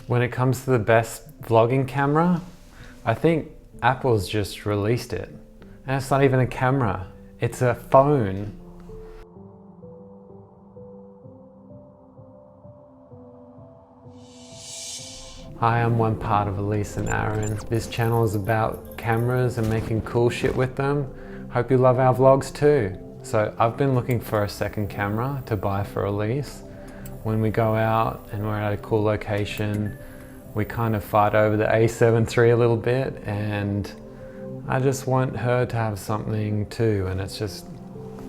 When it comes to the best vlogging camera, I think Apple's just released it. And it's not even a camera, it's a phone. Hi, I'm one part of Elise and Aaron. This channel is about cameras and making cool shit with them. Hope you love our vlogs too. So I've been looking for a second camera to buy for Elise. When we go out and we're at a cool location, we kind of fight over the A7 III a little bit, and I just want her to have something too, and it's just,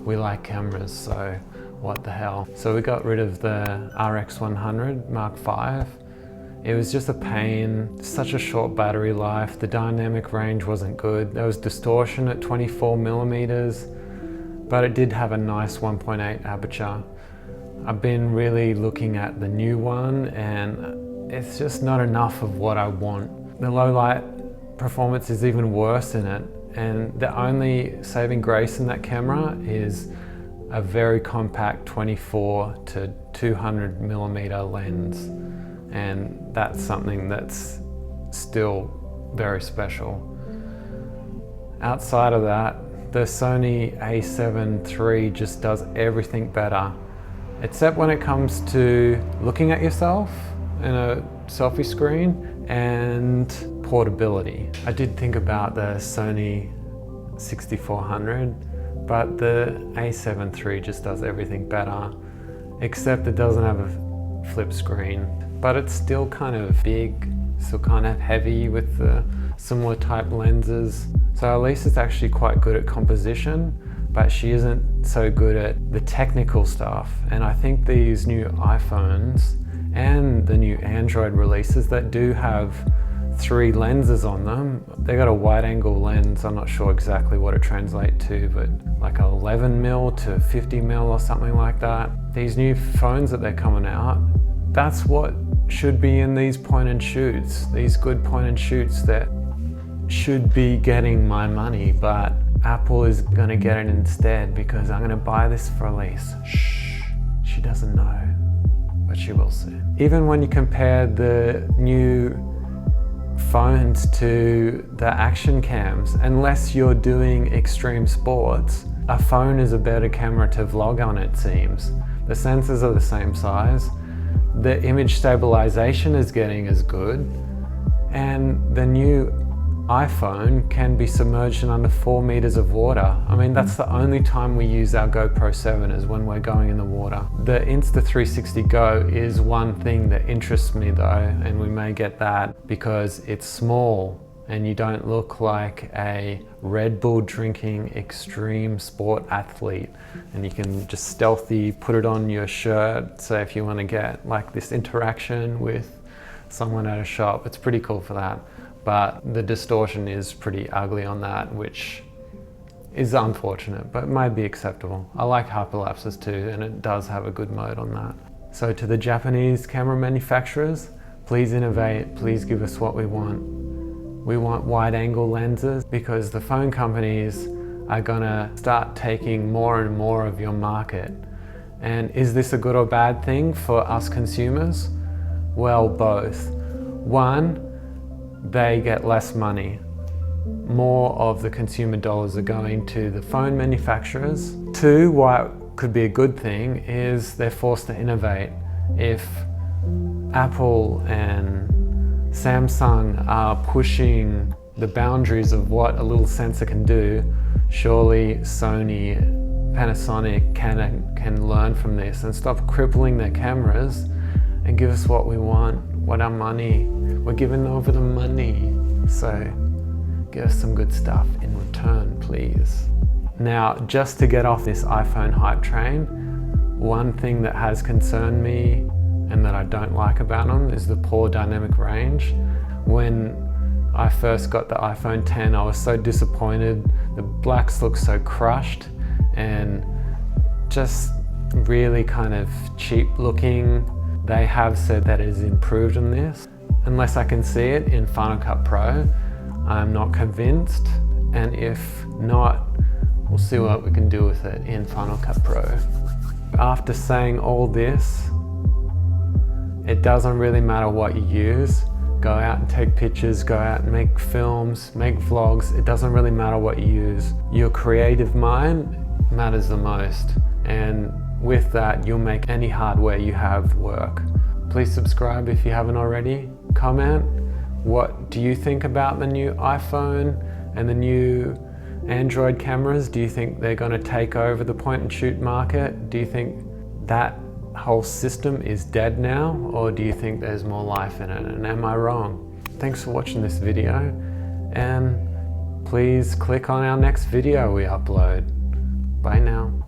we like cameras, so what the hell. So we got rid of the RX100 Mark V. It was just a pain, such a short battery life, the dynamic range wasn't good, there was distortion at 24mm, but it did have a nice 1.8 aperture. I've been really looking at the new one and it's just not enough of what I want. The low light performance is even worse in it, and the only saving grace in that camera is a very compact 24 to 200mm lens, and that's something that's still very special. Outside of that, the Sony A7 III just does everything better, except when it comes to looking at yourself in a selfie screen and portability. I did think about the Sony 6400, but the A7 III just does everything better, except it doesn't have a flip screen, but it's still kind of big, still kind of heavy with the similar type lenses. So Elise is actually quite good at composition, but she isn't so good at the technical stuff. And I think these new iPhones and the new Android releases that do have 3 lenses on them, they got a wide angle lens, I'm not sure exactly what it translates to, but like 11mm to 50mm or something like that. These new phones that they're coming out, that's what should be in these point and shoots, these good point and shoots that should be getting my money, but Apple is gonna get it instead because I'm gonna buy this for Elise. Shh, she doesn't know, but she will soon. Even when you compare the new phones to the action cams, unless you're doing extreme sports, a phone is a better camera to vlog on, it seems. The sensors are the same size, the image stabilization is getting as good, and the new iPhone can be submerged in under 4 meters of water. I mean, that's the only time we use our GoPro 7 is when we're going in the water. The Insta360 Go is one thing that interests me though, and we may get that because it's small and you don't look like a Red Bull drinking extreme sport athlete, and you can just stealthy put it on your shirt. So if you want to get like this interaction with someone at a shop, it's pretty cool for that. But the distortion is pretty ugly on that, which is unfortunate, but might be acceptable. I like hyperlapses too, and it does have a good mode on that. So to the Japanese camera manufacturers, please innovate, please give us what we want. We want wide angle lenses because the phone companies are gonna start taking more and more of your market. And is this a good or bad thing for us consumers? Well, both. One, they get less money. More of the consumer dollars are going to the phone manufacturers. Two, why it could be a good thing is they're forced to innovate. If Apple and Samsung are pushing the boundaries of what a little sensor can do, surely Sony, Panasonic can learn from this and stop crippling their cameras and give us what we want, what our money. We're giving over the money, so give us some good stuff in return, please. Now, just to get off this iPhone hype train, one thing that has concerned me and that I don't like about them is the poor dynamic range. When I first got the iPhone 10, I was so disappointed. The blacks look so crushed and just really kind of cheap looking. They have said that it is improved on this. Unless I can see it in Final Cut Pro, I'm not convinced. And if not, we'll see what we can do with it in Final Cut Pro. After saying all this, It doesn't really matter what you use. Go out and take pictures, go out and make films, make vlogs. It doesn't really matter what you use. Your creative mind matters the most. And with that, you'll make any hardware you have work. Please subscribe if you haven't already. Comment, what do you think about the new iPhone and the new Android cameras? Do you think they're going to take over the point and shoot market? Do you think that whole system is dead now, or do you think there's more life in it? And am I wrong? Thanks for watching this video, and please click on our next video we upload. Bye now.